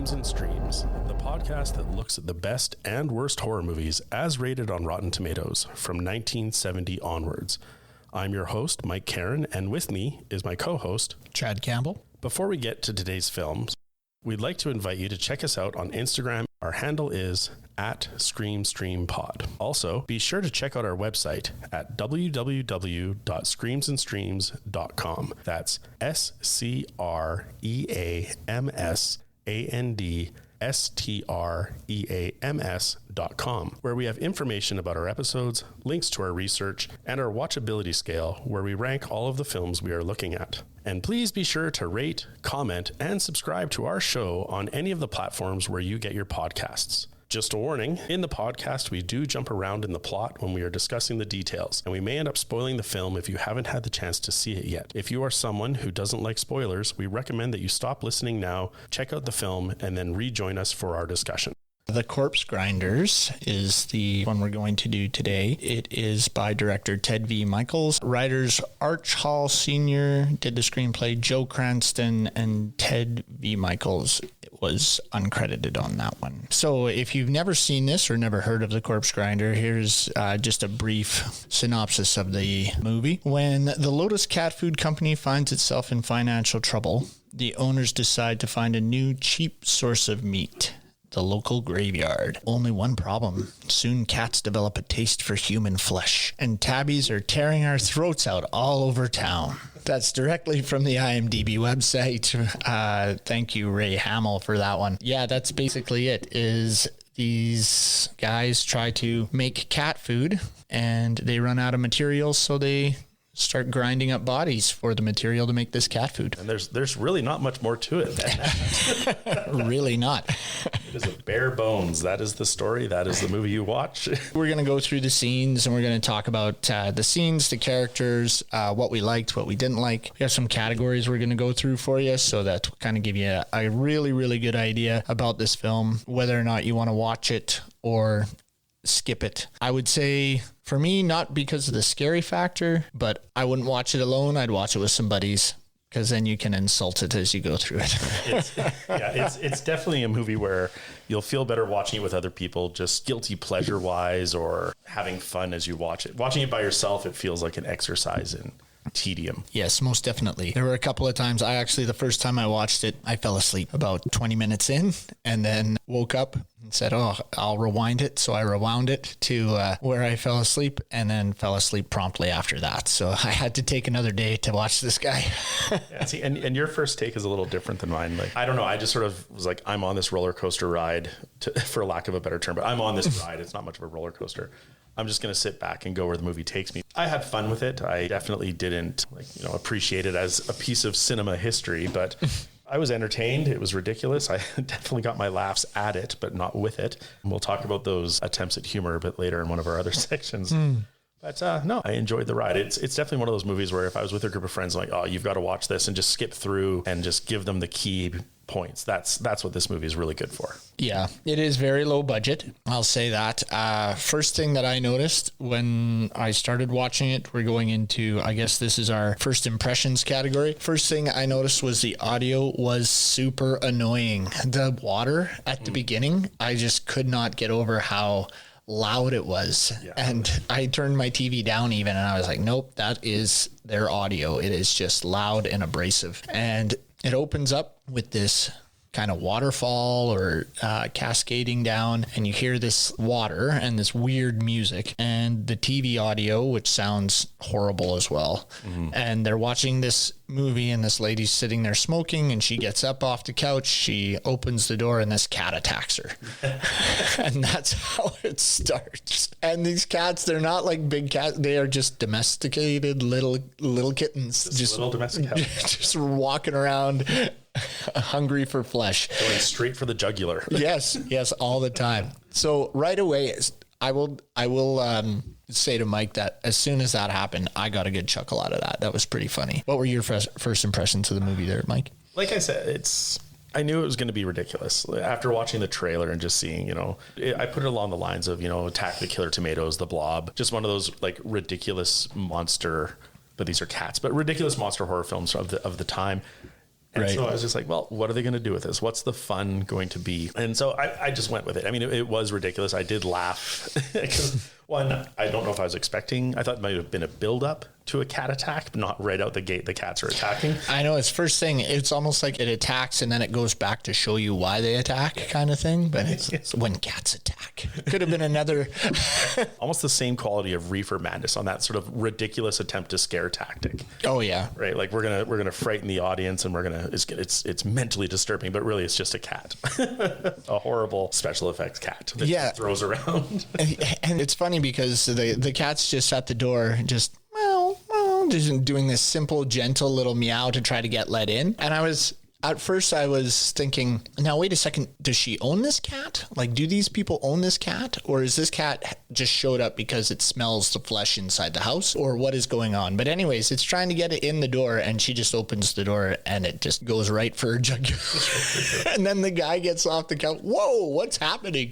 Screams and Streams, the podcast that looks at the best and worst horror movies as rated on Rotten Tomatoes from 1970 onwards. I'm your host, Mike Carron, and with me is my co-host, Chad Campbell. Before we get to today's films, we'd like to invite you to check us out on Instagram. Our handle is @ScreamStreamPod. Also, be sure to check out our website at www.screamsandstreams.com. That's ScreamsandStreams.com, where we have information about our episodes, links to our research, and our watchability scale, where we rank all of the films we are looking at. And please be sure to rate, comment, and subscribe to our show on any of the platforms where you get your podcasts. Just a warning, in the podcast, we do jump around in the plot when we are discussing the details, and we may end up spoiling the film if you haven't had the chance to see it yet. If you are someone who doesn't like spoilers, we recommend that you stop listening now, check out the film, and then rejoin us for our discussion. The Corpse Grinders is the one we're going to do today. It is by director Ted V. Mikels. Writers Arch Hall Sr. did the screenplay, Joe Cranston, and Ted V. Mikels was uncredited on that one. So if you've never seen this or never heard of The Corpse Grinder, here's just a brief synopsis of the movie. When the Lotus Cat Food Company finds itself in financial trouble, the owners decide to find a new cheap source of meat: the local graveyard. Only one problem: soon cats develop a taste for human flesh, and tabbies are tearing our throats out all over town. That's directly from the IMDb website. Thank you, Ray Hamill, for that one. Yeah, that's basically it. Is these guys try to make cat food, and they run out of materials, so they start grinding up bodies for the material to make this cat food. And there's really not much more to it than that. Really not. It is a bare bones. That is the story. That is the movie you watch. We're going to go through the scenes, and we're going to talk about the scenes, the characters, what we liked, what we didn't like. We have some categories we're going to go through for you, so that will kind of give you a really, really good idea about this film, whether or not you want to watch it or skip it. I would say, for me, not because of the scary factor, but I wouldn't watch it alone. I'd watch it with some buddies, because then you can insult it as you go through it. It's definitely a movie where you'll feel better watching it with other people, just guilty pleasure wise, or having fun as you watch it. Watching it by yourself, it feels like an exercise in tedium. Yes, most definitely. There were a couple of times the first time I watched it, I fell asleep about 20 minutes in, and then woke up and said, I'll rewind it. So I rewound it to where I fell asleep, and then fell asleep promptly after that. So I had to take another day to watch this guy. Yeah, see, and your first take is a little different than mine. Like, I don't know. I just sort of was like, I'm on this roller coaster ride, for lack of a better term, but I'm on this ride. It's not much of a roller coaster. I'm just going to sit back and go where the movie takes me. I had fun with it. I definitely didn't appreciate it as a piece of cinema history, but I was entertained. It was ridiculous. I definitely got my laughs at it, but not with it. And we'll talk about those attempts at humor a bit later in one of our other sections. But no, I enjoyed the ride. It's definitely one of those movies where if I was with a group of friends, I'm like, you've got to watch this, and just skip through and just give them the key points. That's what this movie is really good for. Yeah, it is very low budget. I'll say that. First thing that I noticed when I started watching it, we're going into, I guess this is our first impressions category. First thing I noticed was the audio was super annoying. The water at the beginning, I just could not get over how loud it was. Yeah. And I turned my TV down even, and I was like, nope, that is their audio. It is just loud and abrasive. And it opens up with this kind of waterfall or cascading down, and you hear this water and this weird music and the TV audio, which sounds horrible as well. And they're watching this movie, and this lady's sitting there smoking, and she gets up off the couch, she opens the door, and this cat attacks her. And that's how it starts. And these cats, they're not like big cats, they are just domesticated little kittens, just little domestic cats. Just walking around hungry for flesh, going straight for the jugular. yes, all the time. So right away, I will say to Mike that as soon as that happened, I got a good chuckle out of that. That was pretty funny. What were your first impressions of the movie there, Mike? Like I said, I knew it was going to be ridiculous. After watching the trailer and just seeing, I put it along the lines of, Attack the Killer Tomatoes, The Blob, just one of those like ridiculous monster, but these are cats, but ridiculous monster horror films of the time. And so I was just like, well, what are they going to do with this? What's the fun going to be? And so I just went with it. I mean, it was ridiculous. I did laugh because one, I don't know if I was expecting, I thought it might have been a build up to a cat attack, but not right out the gate. The cats are attacking. I know it's first thing. It's almost like it attacks and then it goes back to show you why they attack kind of thing. But it's when cats attack. Could have been another. Almost the same quality of Reefer Madness on that sort of ridiculous attempt to scare tactic. Oh yeah. Right. Like we're going to frighten the audience and it's mentally disturbing, but really it's just a cat, a horrible special effects cat that just throws around. And it's funny because the cat's just at the door, just doing this simple, gentle little meow to try to get let in. And at first I was thinking, now wait a second, does she own this cat? Like, do these people own this cat? Or is this cat just showed up because it smells the flesh inside the house? Or what is going on? But anyways, it's trying to get it in the door and she just opens the door and it just goes right for her jugular. And then the guy gets off the couch. Whoa, what's happening?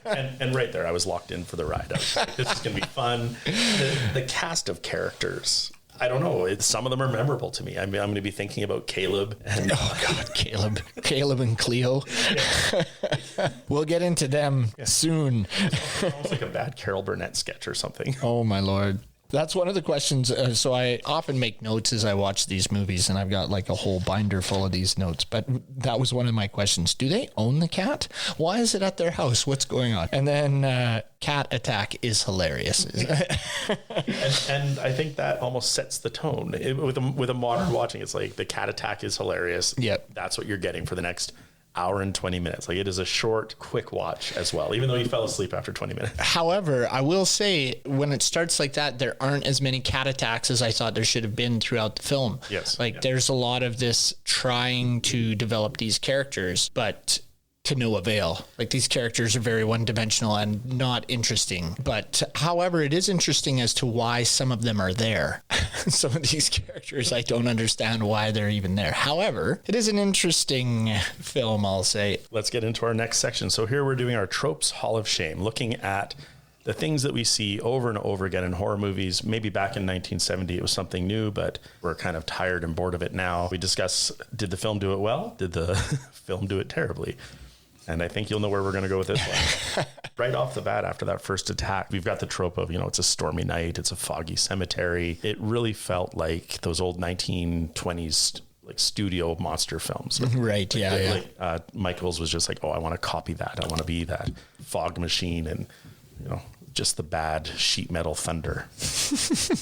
and right there, I was locked in for the ride. I was like, this is going to be fun. The cast of characters, I don't know. Some of them are memorable to me. I'm going to be thinking about Caleb. And, Caleb and Cleo. Yeah. We'll get into them soon. It's almost like a bad Carol Burnett sketch or something. Oh my Lord. That's one of the questions. So I often make notes as I watch these movies, and I've got like a whole binder full of these notes. But that was one of my questions. Do they own the cat? Why is it at their house? What's going on? And then cat attack is hilarious. and I think that almost sets the tone. With a modern watching, it's like the cat attack is hilarious. Yep. That's what you're getting for the next hour and 20 minutes. Like, it is a short, quick watch as well, even though you fell asleep after 20 minutes. However, I will say when it starts like that, there aren't as many cat attacks as I thought there should have been throughout the film. Yes. There's a lot of this trying to develop these characters, but to no avail. Like, these characters are very one-dimensional and not interesting. But however, it is interesting as to why some of them are there. Some of these characters, I don't understand why they're even there. However, it is an interesting film, I'll say. Let's get into our next section. So here we're doing our Tropes Hall of Shame, looking at the things that we see over and over again in horror movies. Maybe back in 1970 it was something new, but we're kind of tired and bored of it now. We discuss, did the film do it well? Did the film do it terribly? And I think you'll know where we're going to go with this one. Right off the bat, after that first attack, we've got the trope of, it's a stormy night, it's a foggy cemetery. It really felt like those old 1920s like studio monster films. Right, Mikels was just like, oh, I want to copy that. I want to be that fog machine and, just the bad sheet metal thunder.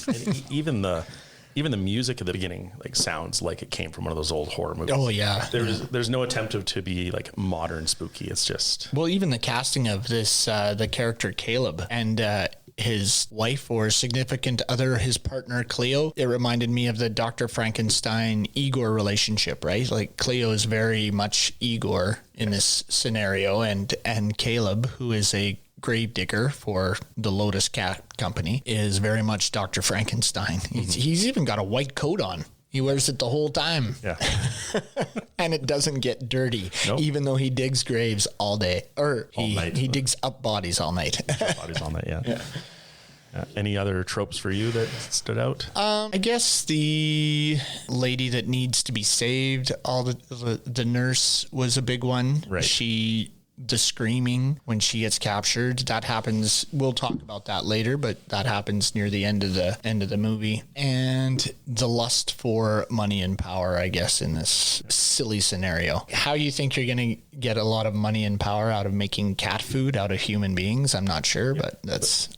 And even the music at the beginning sounds like it came from one of those old horror movies. Oh yeah. There's no attempt to be like modern spooky. It's just, well, even the casting of this, the character Caleb and his wife or significant other, his partner Cleo, it reminded me of the Dr. Frankenstein Igor relationship, right? Like, Cleo is very much Igor in this scenario, and Caleb, who is a gravedigger for the Lotus Cat Company, is very much Dr. Frankenstein. He's even got a white coat on. He wears it the whole time. Yeah. And it doesn't get dirty, nope. Even though he digs graves all day. Or he digs up bodies all night. Bodies all night, yeah. Any other tropes for you that stood out? I guess the lady that needs to be saved, the nurse was a big one. Right. The screaming when she gets captured, that happens. We'll talk about that later, but that happens near the end of the movie. And the lust for money and power, I guess, in this silly scenario. How you think you're going to get a lot of money and power out of making cat food out of human beings, I'm not sure, but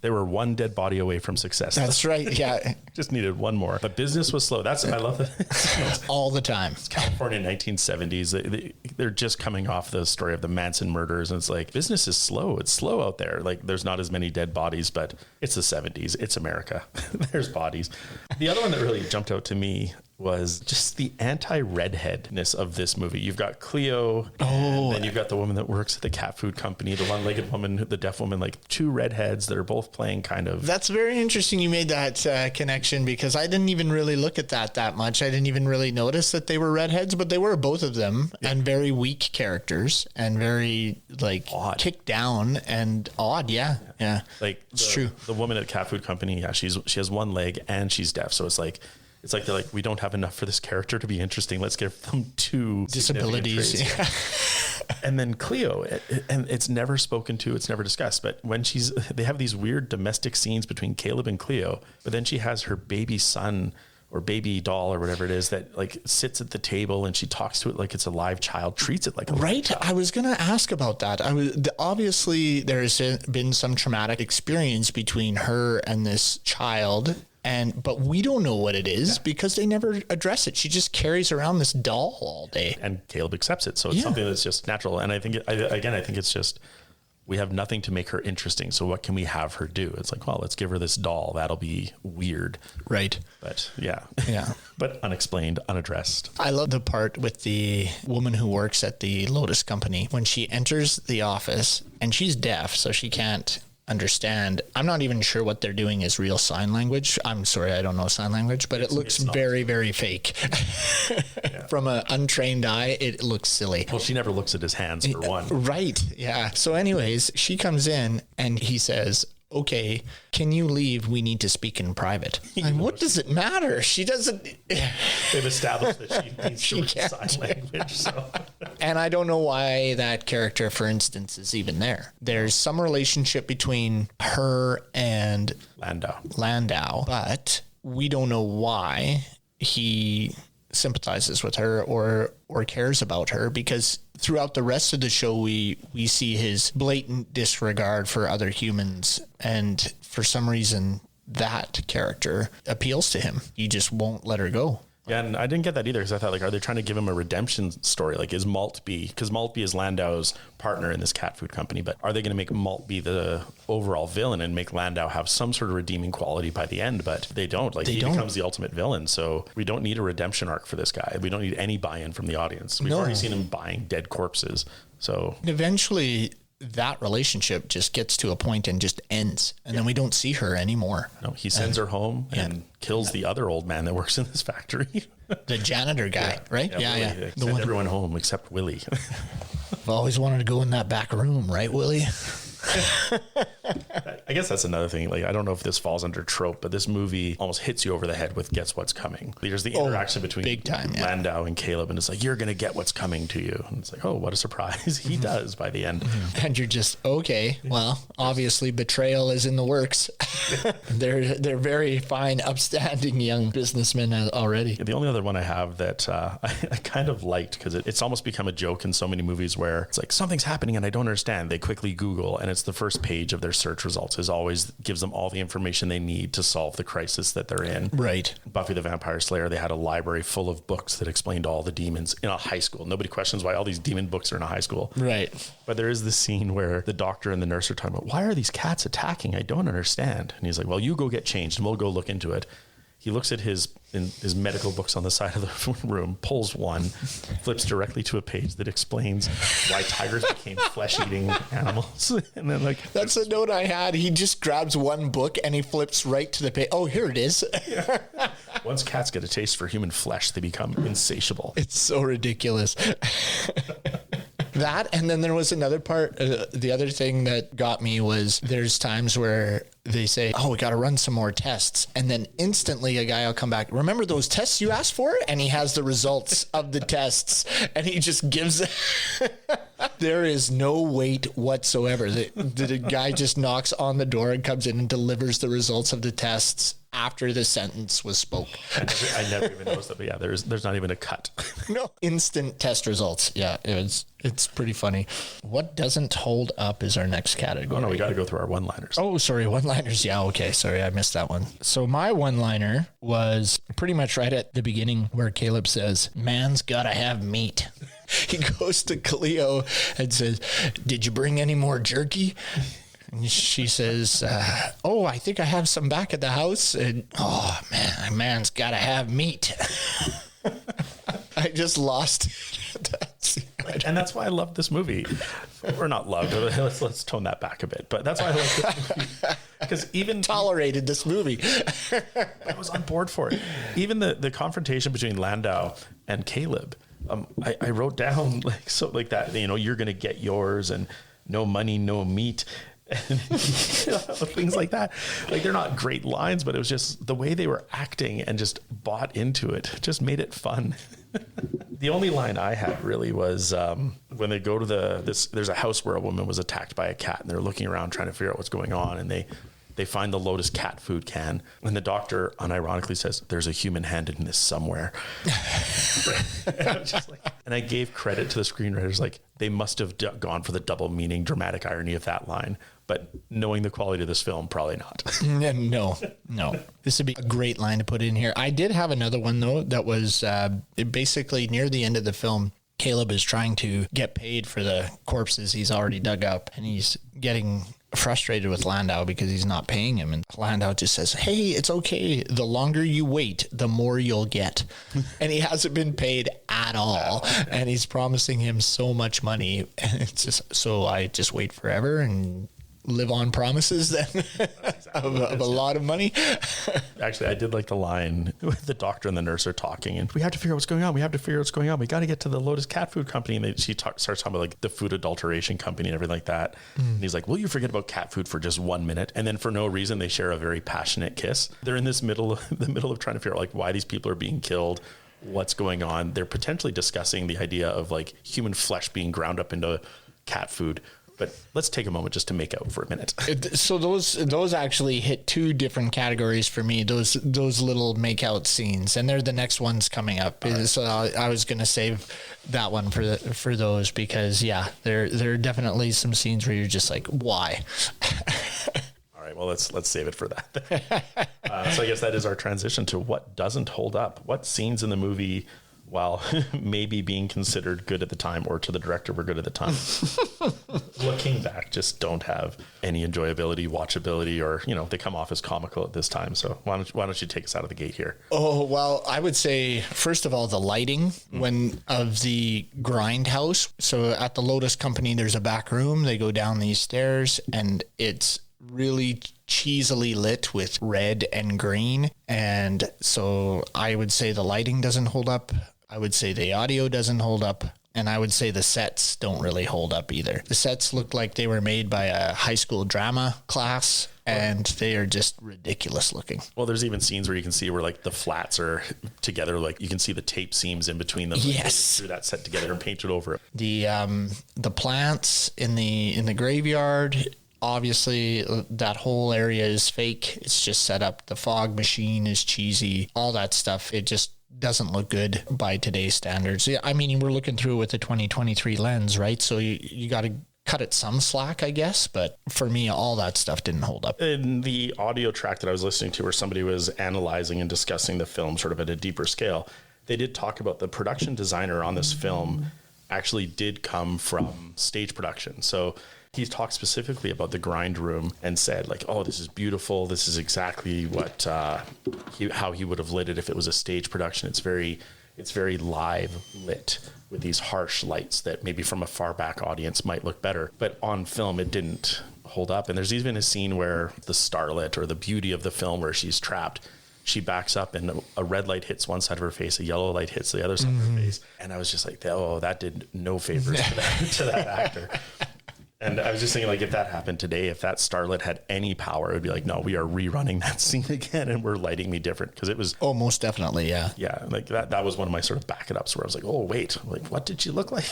they were one dead body away from success. That's right. Yeah. Just needed one more. But business was slow. I love that. All the time. It's California 1970s. They're just coming off the story of the Manson murders. And it's like, business is slow. It's slow out there. Like, there's not as many dead bodies, but it's the 70s. It's America. There's bodies. The other one that really jumped out to me was just the anti-redheadness of this movie. You've got Cleo, and then you've got the woman that works at the cat food company, the one-legged woman, the deaf woman, like two redheads that are both playing kind of... That's very interesting you made that connection, because I didn't even really look at that much. I didn't even really notice that they were redheads, but they were, both of them, and very weak characters and very odd. Kicked down and odd. Yeah. Like, it's true. The woman at the cat food company, she has one leg and she's deaf. So it's like, It's like they're like, we don't have enough for this character to be interesting. Let's give them 2 disabilities. Yeah. And then Cleo, and it's never spoken to, it's never discussed. But when they have these weird domestic scenes between Caleb and Cleo, but then she has her baby son or baby doll or whatever it is that like sits at the table and she talks to it like it's a live child, treats it like a live child. I was going to ask about that. Obviously there's been some traumatic experience between her and this child. But we don't know what it is because they never address it. She just carries around this doll all day. And Caleb accepts it. So it's something that's just natural. And I think, I think it's just, we have nothing to make her interesting. So what can we have her do? It's like, well, let's give her this doll. That'll be weird. Right. But yeah. Yeah. But unexplained, unaddressed. I love the part with the woman who works at the Lotus company when she enters the office and she's deaf, so she can't understand. I'm not even sure what they're doing is real sign language. I'm sorry, I don't know sign language, but it looks very, very fake. From an untrained eye, it looks silly. Well, she never looks at his hands for one. Right. Yeah. So anyways, she comes in and he says, okay, can you leave? We need to speak in private. And what does it matter? She doesn't. They've established that she needs to learn sign language. So. And I don't know why that character, for instance, is even there. There's some relationship between her and Landau, but we don't know why he sympathizes with her or cares about her, because throughout the rest of the show we see his blatant disregard for other humans, and for some reason that character appeals to him. He just won't let her go. Yeah, and I didn't get that either, because I thought, like, are they trying to give him a redemption story? Like, is Maltby, because Maltby is Landau's partner in this cat food company, but are they going to make Maltby the overall villain and make Landau have some sort of redeeming quality by the end? But they don't. Like, he becomes the ultimate villain, so we don't need a redemption arc for this guy. We don't need any buy-in from the audience. We've already seen him buying dead corpses, so... Eventually... that relationship just gets to a point and just ends, and then we don't see her anymore. No, he sends her home and kills the other old man that works in this factory. The janitor guy, right? Yeah. Willie, send everyone home except Willie. I've always wanted to go in that back room, right, Willie? I guess that's another thing. Like, I don't know if this falls under trope, but this movie almost hits you over the head with guess what's coming. There's the interaction between big time, Landau and Caleb, and it's like, you're going to get what's coming to you. And it's like, oh, what a surprise. He does by the end. And you're just, okay, well, obviously betrayal is in the works. They're very fine, upstanding young businessmen already. The only other one I have that I kind of liked, because it's almost become a joke in so many movies where it's like, something's happening and I don't understand. They quickly Google, and it's the first page of their search results is always gives them all the information they need to solve the crisis that they're in. Right. Buffy the Vampire Slayer, they had a library full of books that explained all the demons in a high school. Nobody questions why all these demon books are in a high school. Right. But there is this scene where the doctor and the nurse are talking about, why are these cats attacking? I don't understand. And he's like, well, you go get changed and we'll go look into it. He looks at his medical books on the side of the room, pulls one, flips directly to a page that explains why tigers became flesh-eating animals. And then, like, that's a note I had. He just grabs one book and he flips right to the page. Oh, here it is. Yeah. Once cats get a taste for human flesh, they become insatiable. It's so ridiculous. That, and then there was another part. The other thing that got me was there's times where they say, oh, we got to run some more tests. And then instantly a guy will come back. Remember those tests you asked for? And he has the results of the tests. And he just gives there is no wait whatsoever. The guy just knocks on the door and comes in and delivers the results of the tests after the sentence was spoke. I never even noticed that, but yeah, there's not even a cut. No, instant test results. Yeah, it's pretty funny. What doesn't hold up is our next category. Oh no, we got to go through our one-liners. Oh, sorry, one-liners. Yeah, okay, sorry, I missed that one. So my one-liner was pretty much right at the beginning where Caleb says, "Man's gotta have meat." He goes to Cleo and says, "Did you bring any more jerky?" And she says, "Oh, I think I have some back at the house." And, "Oh, man, a man's got to have meat." I just lost it. And that's why I love this movie. Or not loved. Let's tone that back a bit. But that's why I like this movie. Because even... tolerated this movie. I was on board for it. Even the confrontation between Landau and Caleb, I wrote down like that, you're going to get yours and no money, no meat. And, things like that. Like, they're not great lines, but it was just the way they were acting and just bought into it just made it fun. The only line I had really was when they go to there's a house where a woman was attacked by a cat, and they're looking around trying to figure out what's going on, and they find the Lotus cat food can, and the doctor unironically says, "There's a human hand in this somewhere." And I gave credit to the screenwriters, like, they must have gone for the double meaning, dramatic irony of that line, but knowing the quality of this film, probably not. No. This would be a great line to put in here. I did have another one, though, that was basically near the end of the film. Caleb is trying to get paid for the corpses he's already dug up, and he's getting frustrated with Landau because he's not paying him. And Landau just says, "Hey, it's okay. The longer you wait, the more you'll get." And he hasn't been paid at all. And he's promising him so much money. And it's just, so I just wait forever and live on promises then of a lot of money. Actually, I did like the line with the doctor and the nurse are talking, and we have to figure out what's going on. We got to get to the Lotus cat food company. And she starts talking about like the food adulteration company and everything like that. And he's like, "Will you forget about cat food for just 1 minute?" And then for no reason, they share a very passionate kiss. They're in the middle of trying to figure out like why these people are being killed, what's going on. They're potentially discussing the idea of like human flesh being ground up into cat food. But let's take a moment just to make out for a minute. So those actually hit two different categories for me. Those little make out scenes, and they're the next ones coming up. Right. So I was going to save that one for those because there are definitely some scenes where you're just like, why? All right, well let's save it for that. So I guess that is our transition to what doesn't hold up. What scenes in the movie, while maybe being considered good at the time, or to the director were good at the time, looking back, just don't have any enjoyability, watchability, or, they come off as comical at this time. So why don't you take us out of the gate here? Oh, well, I would say, first of all, the lighting of the grindhouse. So at the Lotus Company, there's a back room. They go down these stairs, and it's really cheesily lit with red and green. And so I would say the lighting doesn't hold up. I would say the audio doesn't hold up. And I would say the sets don't really hold up either. The sets look like they were made by a high school drama class, and they are just ridiculous looking. Well, there's even scenes where you can see where like the flats are together. Like you can see the tape seams in between them. Yes. Threw that set together and painted over it. The plants in the graveyard, obviously that whole area is fake. It's just set up. The fog machine is cheesy. All that stuff. It just doesn't look good by today's standards. Yeah, I mean, we're looking through with a 2023 lens, right? So you got to cut it some slack, I guess. But for me, all that stuff didn't hold up. In the audio track that I was listening to, where somebody was analyzing and discussing the film sort of at a deeper scale, they did talk about the production designer on this film actually did come from stage production. So he talked specifically about the grind room and said like, "Oh, this is beautiful. This is exactly what how he would have lit it if it was a stage production. It's very live lit with these harsh lights that maybe from a far back audience might look better, but on film it didn't hold up." And there's even a scene where the starlet, or the beauty of the film, where she's trapped, she backs up and a red light hits one side of her face, a yellow light hits the other side of her face, and I was just like, "Oh, that did no favors to that actor." And I was just thinking, like, if that happened today, if that starlet had any power, it would be like, "No, we are rerunning that scene again, and we're lighting me different." Because it was... Oh, most definitely, yeah. Yeah, like that was one of my sort of back-it-ups where I was like, "Oh, wait, like, what did she look like?"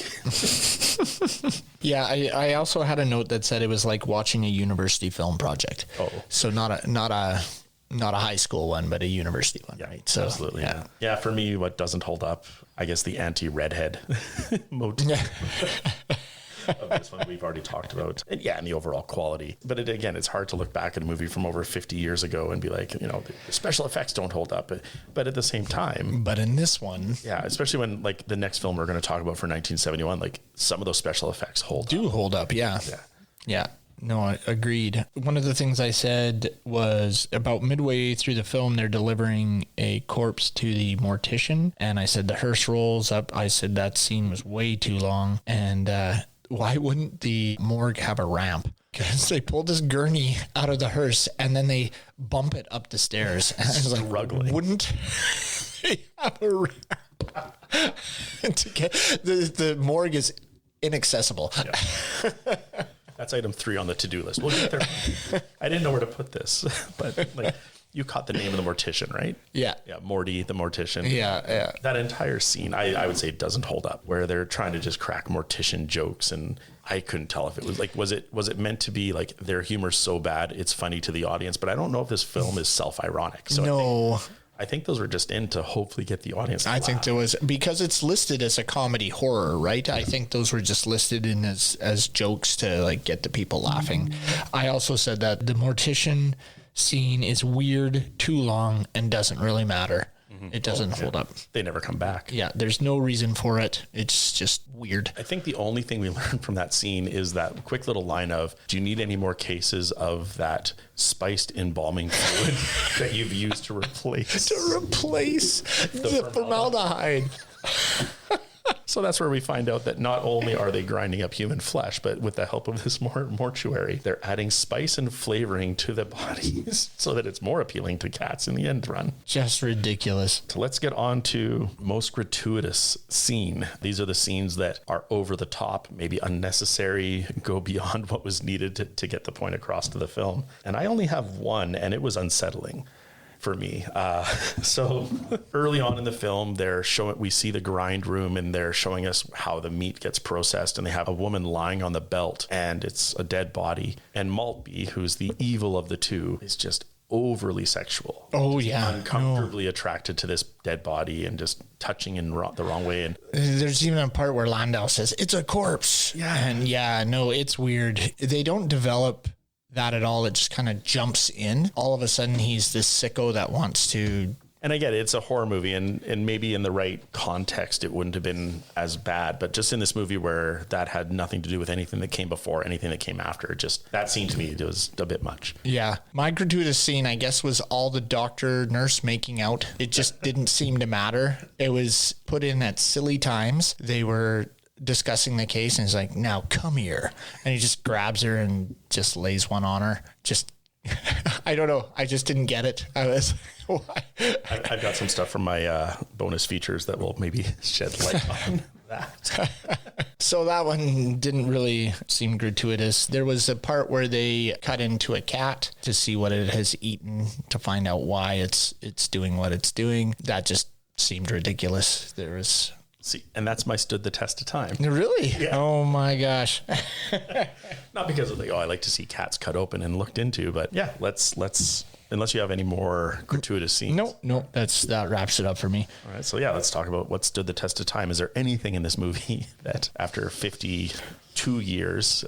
Yeah, I also had a note that said it was like watching a university film project. Oh. So not a high school one, but a university one, Yeah, right? So, absolutely. Yeah, for me, what doesn't hold up, I guess the anti-redhead motif. Of this one we've already talked about, and the overall quality. But it's hard to look back at a movie from over 50 years ago and be like, the special effects don't hold up. But at the same time, but in this one, especially when like the next film we're going to talk about for 1971, like some of those special effects hold up. Yeah. No, I agreed. One of the things I said was about midway through the film, they're delivering a corpse to the mortician, and I said the hearse rolls up. I said that scene was way too long, and why wouldn't the morgue have a ramp? Because they pulled this gurney out of the hearse and then they bump it up the stairs. And I was like, struggling. Wouldn't they have a ramp? To get the morgue is inaccessible. Yeah. That's item 3 on the to-do list. We'll get there. I didn't know where to put this, but like you caught the name of the mortician, right? Yeah. Yeah. Morty, the mortician. Yeah. That entire scene, I would say doesn't hold up, where they're trying to just crack mortician jokes. And I couldn't tell if it was like, was it meant to be like their humor's so bad it's funny to the audience, but I don't know if this film is self-ironic. So no. I think those were just in to hopefully get the audience to laugh. think there was, because it's listed as a comedy horror, right? I think those were just listed in as jokes to like get the people laughing. I also said that the mortician scene is weird, too long, and doesn't really matter. It doesn't hold up. They never come back. Yeah, there's no reason for it. It's just weird. I think the only thing we learned from that scene is that quick little line of, do you need any more cases of that spiced embalming fluid that you've used to replace? The formaldehyde. So that's where we find out that not only are they grinding up human flesh, but with the help of this mortuary, they're adding spice and flavoring to the bodies so that it's more appealing to cats in the end run. Just ridiculous. So let's get on to most gratuitous scene. These are the scenes that are over the top, maybe unnecessary, go beyond what was needed to get the point across to the film. And I only have one, and it was unsettling for me. So early on in the film, we see the grind room, and they're showing us how the meat gets processed, and they have a woman lying on the belt, and it's a dead body. And Maltby, who's the evil of the two, is just overly sexual. Oh yeah. Uncomfortably attracted to this dead body and just touching in the wrong way. And there's even a part where Landau says, "It's a corpse." Yeah. And it's weird. They don't develop that at all. It just kind of jumps in. All of a sudden, he's this sicko that wants to. And I get it, it's a horror movie, and maybe in the right context, it wouldn't have been as bad. But just in this movie where that had nothing to do with anything that came before, anything that came after, that scene to me, it was a bit much. Yeah. My gratuitous scene, I guess, was all the doctor nurse making out. It just didn't seem to matter. It was put in at silly times. They were discussing the case, and he's like, "Now come here," and he just grabs her and just lays one on her. Just I don't know, I just didn't get it. I've got some stuff from my bonus features that will maybe shed light on that. So that one didn't really seem gratuitous. There was a part where they cut into a cat to see what it has eaten, to find out why it's doing what it's doing. That just seemed ridiculous. There was See, and that's my stood the test of time. Really? Yeah. Oh my gosh. Not because of I like to see cats cut open and looked into, but yeah, let's unless you have any more gratuitous scenes. No, that wraps it up for me. All right, so yeah, let's talk about what stood the test of time. Is there anything in this movie that after 52 years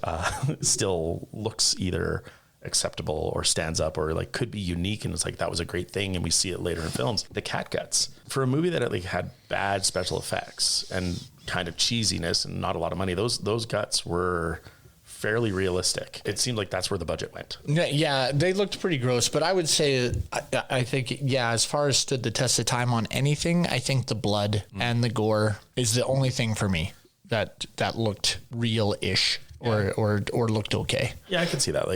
still looks either acceptable or stands up or like could be unique, and it's like that was a great thing, and we see it later in films? The cat guts, for a movie that had bad special effects and kind of cheesiness and not a lot of money, those guts were fairly realistic. It seemed like that's where the budget went. Yeah, they looked pretty gross, but I would say I think as far as stood the test of time on anything, I think the blood and the gore is the only thing for me that looked real-ish. Or looked okay. Yeah, I can see that.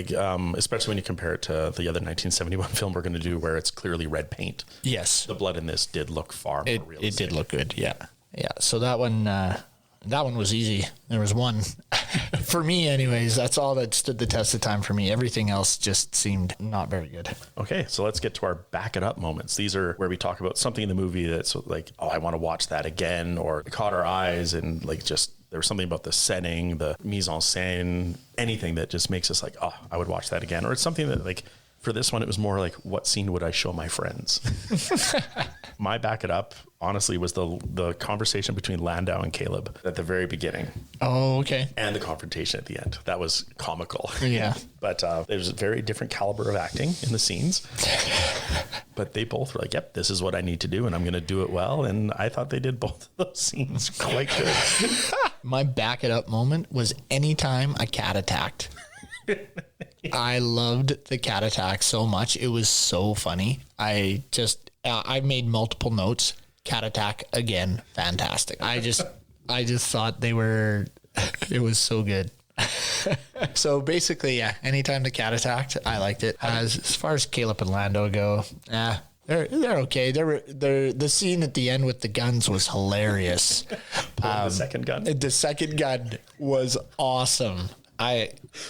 Especially when you compare it to the other 1971 film we're going to do, where it's clearly red paint. Yes, the blood in this did look far more realistic. It did look good. Yeah. So that one was easy. There was one for me, anyways. That's all that stood the test of time for me. Everything else just seemed not very good. Okay, so let's get to our back it up moments. These are where we talk about something in the movie that's like, oh, I want to watch that again, or it caught our eyes, and there was something about the setting, the mise en scène, anything that just makes us like, oh, I would watch that again. Or it's something that for this one, it was more like, what scene would I show my friends? My back it up, honestly, was the conversation between Landau and Caleb at the very beginning. Oh, okay. And the confrontation at the end. That was comical. Yeah. But it was a very different caliber of acting in the scenes. But they both were like, yep, this is what I need to do, and I'm going to do it well. And I thought they did both of those scenes quite good. My back it up moment was anytime a cat attacked. I loved the cat attack so much. It was so funny. I made multiple notes. Cat attack again. Fantastic. I just thought it was so good. So basically, yeah, anytime the cat attacked, I liked it. As far as Caleb and Landau go, they're okay. The scene at the end with the guns was hilarious. The second gun. The second gun was awesome.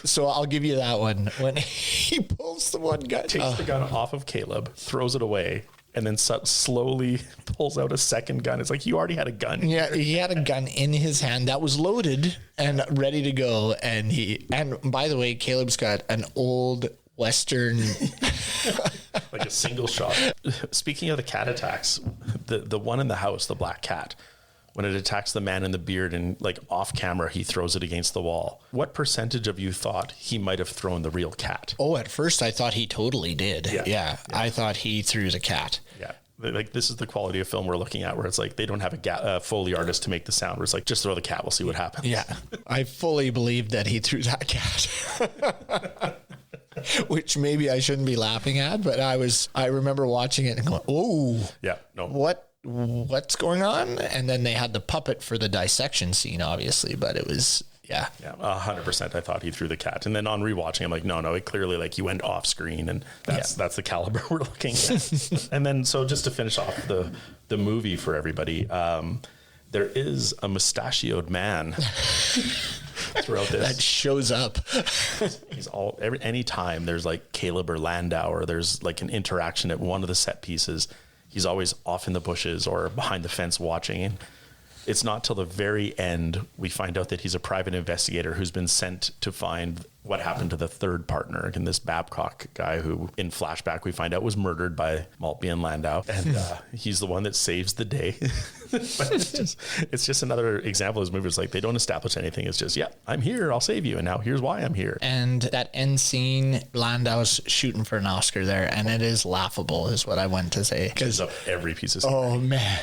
So I'll give you that one. When he pulls the one gun, takes the gun off of Caleb, throws it away, and then slowly pulls out a second gun. It's like, you already had a gun. Yeah, he had a gun in his hand that was loaded and ready to go. And by the way, Caleb's got an old Western, like a single shot. Speaking of the cat attacks, the one in the house, the black cat, when it attacks the man in the beard and like off camera, he throws it against the wall. What percentage of you thought he might have thrown the real cat? Oh, at first I thought he totally did. Yeah. I thought he threw the cat. Yeah. Like, this is the quality of film we're looking at, where it's like they don't have a Foley artist to make the sound, where it's like, just throw the cat, we'll see what happens. Yeah. I fully believed that he threw that cat. Which maybe I shouldn't be laughing at, but I remember watching it and going, oh, yeah, no, what's going on? And then they had the puppet for the dissection scene, obviously, but it was, yeah, 100%. I thought he threw the cat, and then on rewatching, I'm like, no, it clearly, like, he went off screen, and that's the caliber we're looking at. And then, so just to finish off the movie for everybody, there is a mustachioed man throughout this that shows up. He's anytime there's like Caleb or Landau, or there's like an interaction at one of the set pieces, he's always off in the bushes or behind the fence watching. And it's not till the very end we find out that he's a private investigator who's been sent to find what happened to the third partner, and this Babcock guy who in flashback we find out was murdered by Maltby and Landau, and he's the one that saves the day. But it's just another example of this movie. It's like they don't establish anything. It's just, yeah, I'm here, I'll save you, and now here's why I'm here. And that end scene, Landau's shooting for an Oscar there, and it is laughable is what I went to say. Because of every piece of scenery. Oh man,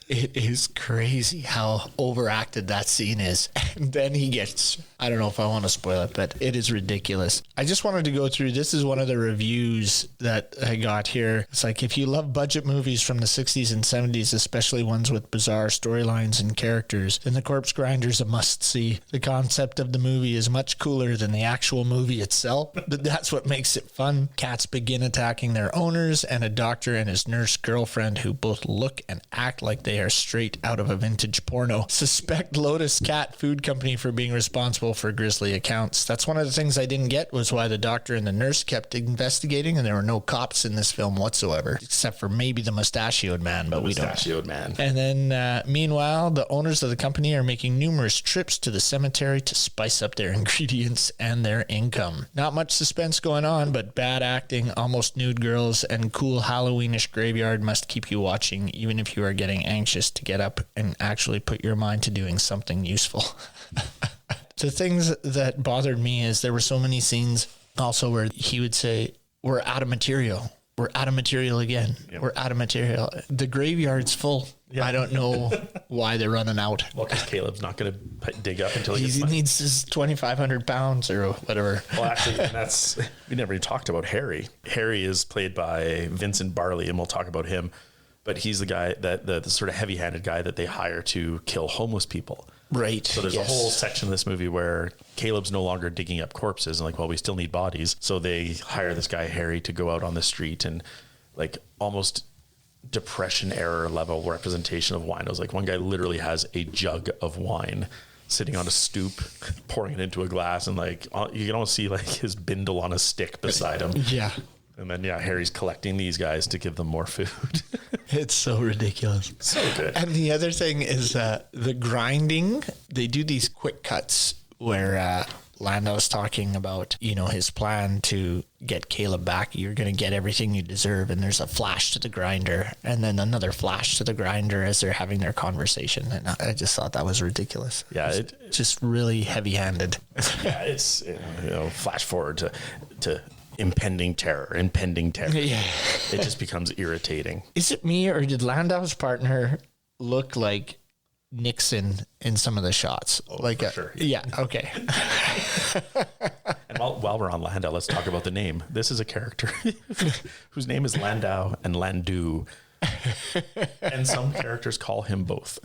it is crazy how overacted that scene is. And then he gets, I don't know if I want to spoil it, but it is ridiculous. I just wanted to go through, this is one of the reviews that I got here. It's like, if you love budget movies from the 60s and 70s, especially ones with bizarre storylines and characters, then The Corpse Grinder's a must-see. The concept of the movie is much cooler than the actual movie itself, but that's what makes it fun. Cats begin attacking their owners, and a doctor and his nurse girlfriend, who both look and act like they are straight out of a vintage porno, suspect Lotus Cat Food Company for being responsible for grisly accounts. That's one of the things I didn't get, was why the doctor and the nurse kept investigating, and there were no cops in this film whatsoever, except for maybe the mustachioed man, but we don't. Mustachioed man. And then meanwhile, the owners of the company are making numerous trips to the cemetery to spice up their ingredients and their income. Not much suspense going on, but bad acting, almost nude girls, and cool Halloweenish graveyard must keep you watching, even if you are getting anxious to get up and actually put your mind to doing something useful. The things that bothered me is there were so many scenes also where he would say, we're out of material. We're out of material again. Yep. We're out of material. The graveyard's full. Yep. I don't know why they're running out. Well, because Caleb's not going to dig up until he needs his 2,500 pounds or whatever. Well, actually, we never even talked about Harry. Harry is played by Vincent Barley, and we'll talk about him. But he's the guy the sort of heavy-handed guy that they hire to kill homeless people. Right. So there's a whole section of this movie where Caleb's no longer digging up corpses and like, well, we still need bodies. So they hire this guy, Harry, to go out on the street and like almost Depression era level representation of wine. I was like, one guy literally has a jug of wine sitting on a stoop, pouring it into a glass, and like you can almost see like his bindle on a stick beside him. Yeah. And then, Harry's collecting these guys to give them more food. It's so ridiculous. So good. And the other thing is the grinding. They do these quick cuts where Landau's talking about, his plan to get Caleb back. You're going to get everything you deserve. And there's a flash to the grinder and then another flash to the grinder as they're having their conversation. And I just thought that was ridiculous. Yeah. It's just really heavy handed. Yeah. It's, flash forward to impending terror. Yeah. It just becomes irritating. Is it me, or did Landau's partner look like Nixon in some of the shots? Sure. Yeah. Okay. And while we're on Landau, let's talk about the name. This is a character whose name is Landau and Landau. And some characters call him both.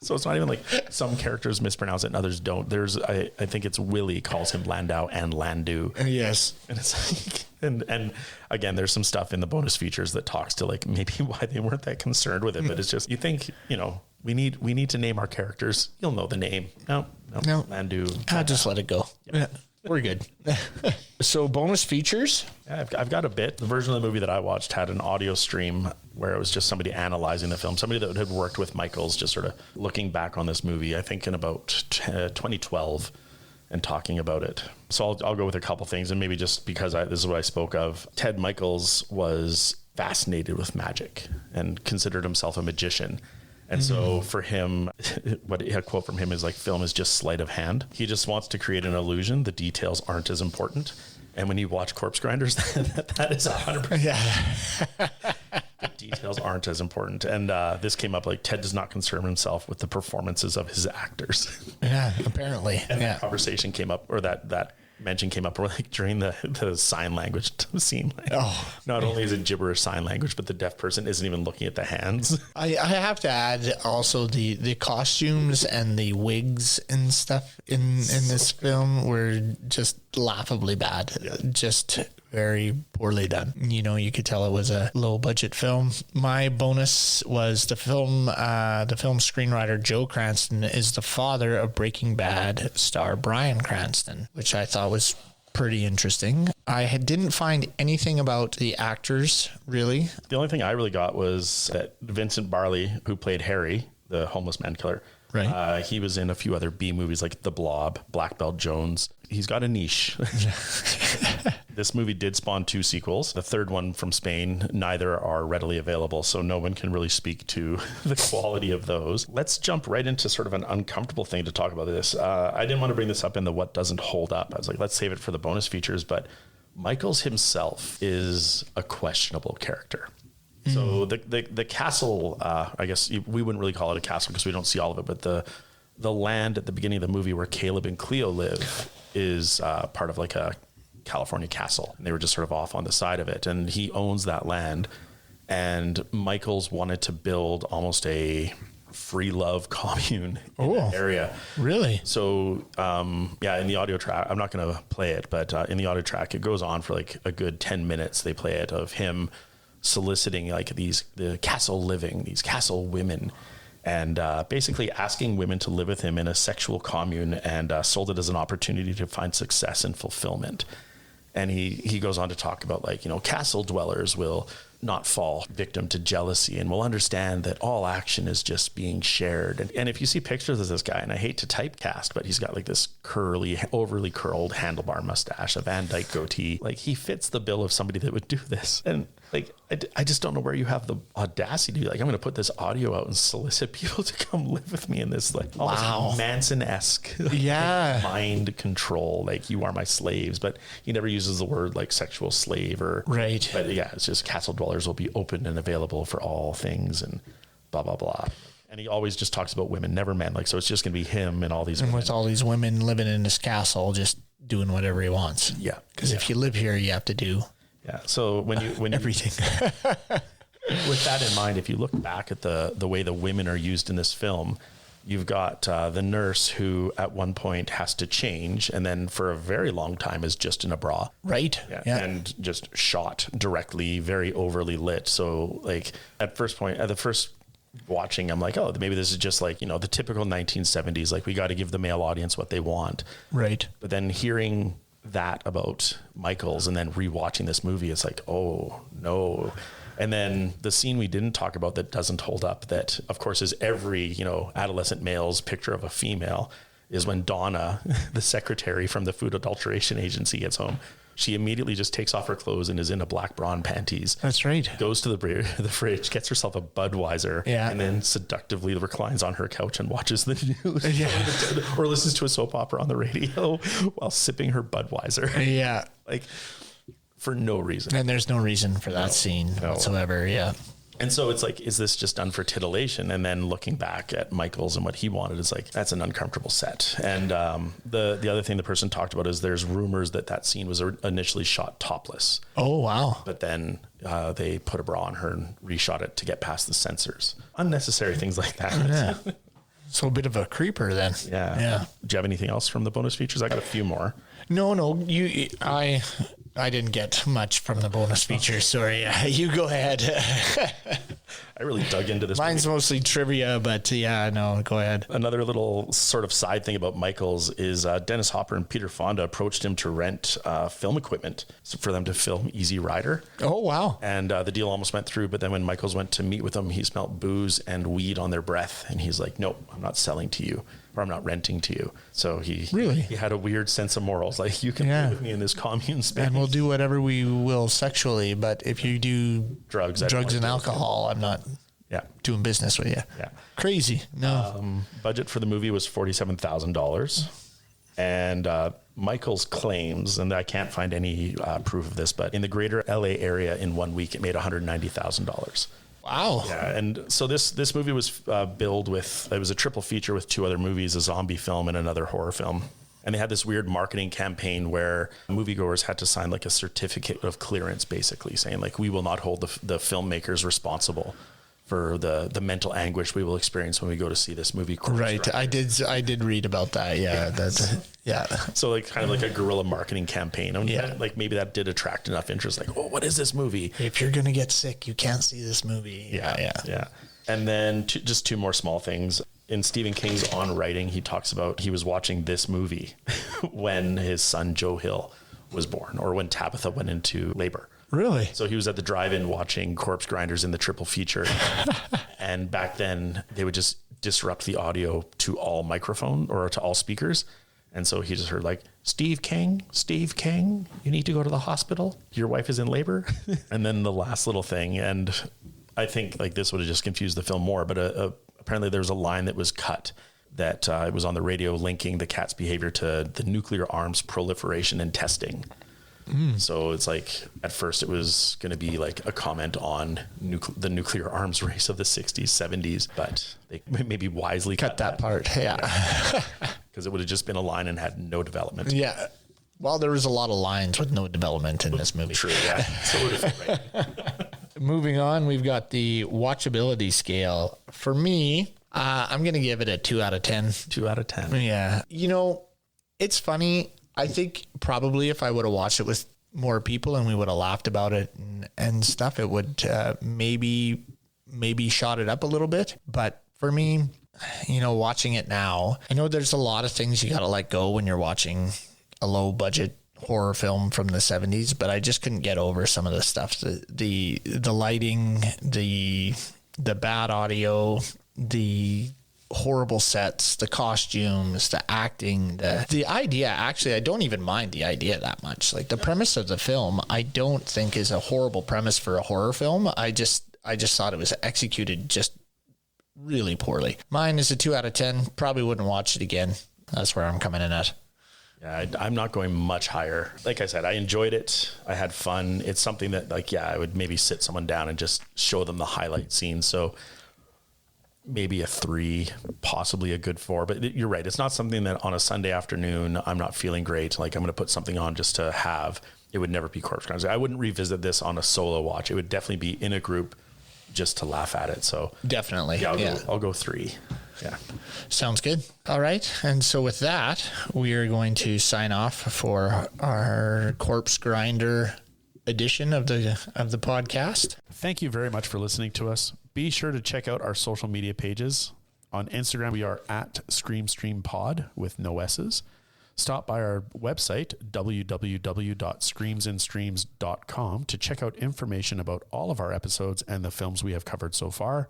So it's not even like some characters mispronounce it and others don't. I think it's Willie calls him Landau and Landau. Yes. And it's like, and again, there's some stuff in the bonus features that talks to like maybe why they weren't that concerned with it. But it's just, you think, we need to name our characters. You'll know the name. No, No. Landau. I'll just let it go. Yeah. We're good. So bonus features. Yeah, I've got a bit. The version of the movie that I watched had an audio stream where it was just somebody analyzing the film, somebody that had worked with Mikels, just sort of looking back on this movie, I think in about 2012 and talking about it. So I'll go with a couple things, and maybe just because this is what I spoke of. Ted Mikels was fascinated with magic and considered himself a magician. And so for him, a quote from him is like, film is just sleight of hand. He just wants to create an illusion. The details aren't as important. And when you watch Corpse Grinders, that is 100%. Yeah. The details aren't as important. And this came up like Ted does not concern himself with the performances of his actors. Yeah, apparently. And that conversation came up, or that mention came up like during the sign language scene. Like, not only is it gibberish sign language, but the deaf person isn't even looking at the hands. I have to add also the costumes and the wigs and stuff in this film were just laughably bad. Yeah. Just very poorly done. You know, you could tell it was a low budget film. My bonus was the film screenwriter Joe Cranston is the father of Breaking Bad star Bryan Cranston, which I thought was pretty interesting. I didn't find anything about the actors, really. The only thing I really got was that Vincent Barley, who played Harry, the homeless man killer, right? He was in a few other B movies like The Blob, Black Belt Jones. He's got a niche. This movie did spawn 2 sequels. The third one from Spain, neither are readily available, so no one can really speak to the quality of those. Let's jump right into sort of an uncomfortable thing to talk about this. I didn't want to bring this up in the what doesn't hold up. I was like, let's save it for the bonus features, but Mikels himself is a questionable character. So the castle, I guess we wouldn't really call it a castle because we don't see all of it, but the land at the beginning of the movie where Caleb and Cleo live is part of like a California castle. And they were just sort of off on the side of it. And he owns that land. And Mikels wanted to build almost a free love commune in that area. Really? So, in the audio track, I'm not going to play it, but in the audio track, it goes on for like a good 10 minutes. They play it of him soliciting like the castle living, these castle women, and basically asking women to live with him in a sexual commune, and sold it as an opportunity to find success and fulfillment. And he goes on to talk about like, you know, castle dwellers will not fall victim to jealousy and will understand that all action is just being shared. And if you see pictures of this guy, and I hate to typecast, but he's got like this curly, overly curled handlebar mustache, a Van Dyke goatee. Like he fits the bill of somebody that would do this. And like, I just don't know where you have the audacity to be like, I'm going to put this audio out and solicit people to come live with me in this like almost Manson-esque mind control. Like you are my slaves, but he never uses the word like sexual slave or right. But yeah, it's just castle dwellers will be open and available for all things and blah, blah, blah. And he always just talks about women, never men. Like, so it's just going to be him and all these women. With all these women living in this castle, just doing whatever he wants. Yeah. Because if you live here, you have to do so when everything. With that in mind, if you look back at the way the women are used in this film, you've got the nurse who at one point has to change, and then for a very long time is just in a bra. Right. Yeah. And just shot directly, very overly lit. So like at the first watching, I'm like, oh, maybe this is just like, you know, the typical 1970s, like we got to give the male audience what they want. Right. But then hearing that about Mikels and then rewatching this movie, it's like, oh no. And then the scene we didn't talk about that doesn't hold up, that of course is every, you know, adolescent male's picture of a female, is when Donna, the secretary from the food adulteration agency, gets home. She immediately just takes off her clothes and is in a black bra and panties. That's right. Goes to the fridge, gets herself a Budweiser, and then seductively reclines on her couch and watches the news or listens to a soap opera on the radio while sipping her Budweiser. Yeah. Like for no reason. And there's no reason for that scene whatsoever. Yeah. And so it's like, is this just done for titillation? And then looking back at Mikels and what he wanted is like, that's an uncomfortable set. And the other thing the person talked about is there's rumors that scene was initially shot topless. Oh, wow. But then they put a bra on her and reshot it to get past the censors. Unnecessary things like that. Yeah. So a bit of a creeper then. Yeah. Do you have anything else from the bonus features? I got a few more. No, I didn't get much from the bonus features. Sorry. You go ahead. I really dug into this. Mine's mostly trivia, but yeah, no, go ahead. Another little sort of side thing about Mikels is Dennis Hopper and Peter Fonda approached him to rent film equipment for them to film Easy Rider. Oh, wow. And the deal almost went through, but then when Mikels went to meet with them, he smelled booze and weed on their breath. And he's like, nope, I'm not selling to you, or I'm not renting to you. So he had a weird sense of morals. Like, you can live with me in this commune space. And we'll do whatever we will sexually, but if you do drugs and alcohol, I'm not doing business with you. Yeah. Crazy. No. Budget for the movie was $47,000. And Mikels claims, and I can't find any proof of this, but in the greater LA area in 1 week, it made $190,000. Wow. Yeah. And so this movie was billed with, it was a triple feature with 2 other movies, a zombie film and another horror film. And they had this weird marketing campaign where moviegoers had to sign like a certificate of clearance, basically saying like, we will not hold the filmmakers responsible for the mental anguish we will experience when we go to see this movie. Right. I did read about that. Yeah. So like kind of like a guerrilla marketing campaign. And like maybe that did attract enough interest. Like, oh, what is this movie? If you're going to get sick, you can't see this movie. Yeah. And then just 2 more small things. In Stephen King's On Writing, he talks about he was watching this movie when his son Joe Hill was born, or when Tabitha went into labor. Really? So he was at the drive-in watching Corpse Grinders in the triple feature. And back then they would just disrupt the audio to all microphone or to all speakers. And so he just heard like, Steve King, you need to go to the hospital. Your wife is in labor. And then the last little thing. And I think like this would have just confused the film more, but apparently there was a line that was cut that it was on the radio linking the cat's behavior to the nuclear arms proliferation and testing. So it's like, at first it was going to be like a comment on the nuclear arms race of the 60s, 70s, but they maybe wisely cut that part. Yeah. Because it would have just been a line and had no development. Yeah. Well, there was a lot of lines with no development in this movie. True, yeah. So right. Moving on, we've got the watchability scale. For me, I'm going to give it a 2 out of 10. 2 out of 10. Yeah. You know, it's funny. I think probably if I would have watched it with more people and we would have laughed about it and stuff, it would maybe shot it up a little bit. But for me, you know, watching it now, I know there's a lot of things you got to let go when you're watching a low budget horror film from the 70s, but I just couldn't get over some of the stuff, the lighting, the bad audio, the horrible sets, the costumes, the acting, the idea. Actually, I don't even mind the idea that much. Like the premise of the film, I don't think is a horrible premise for a horror film. I just thought it was executed just really poorly. Mine is a 2 out of 10. Probably wouldn't watch it again. That's where I'm coming in at. Yeah, I'm not going much higher. Like I said, I enjoyed it. I had fun. It's something that like, I would maybe sit someone down and just show them the highlight scene. So maybe a 3, possibly a good 4, but you're right. It's not something that on a Sunday afternoon, I'm not feeling great. Like I'm going to put something on just to have. It would never be Corpse Grinders. I wouldn't revisit this on a solo watch. It would definitely be in a group just to laugh at it. So definitely. I'll go 3. Yeah. Sounds good. All right. And so with that, we are going to sign off for our Corpse Grinder edition of the podcast. Thank you very much for listening to us. Be sure to check out our social media pages. On Instagram, we are at ScreamStreamPod with no S's. Stop by our website, www.screamsandstreams.com, to check out information about all of our episodes and the films we have covered so far.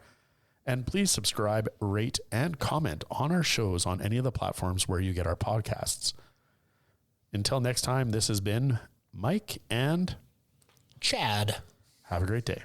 And please subscribe, rate, and comment on our shows on any of the platforms where you get our podcasts. Until next time, this has been Mike and Chad. Have a great day.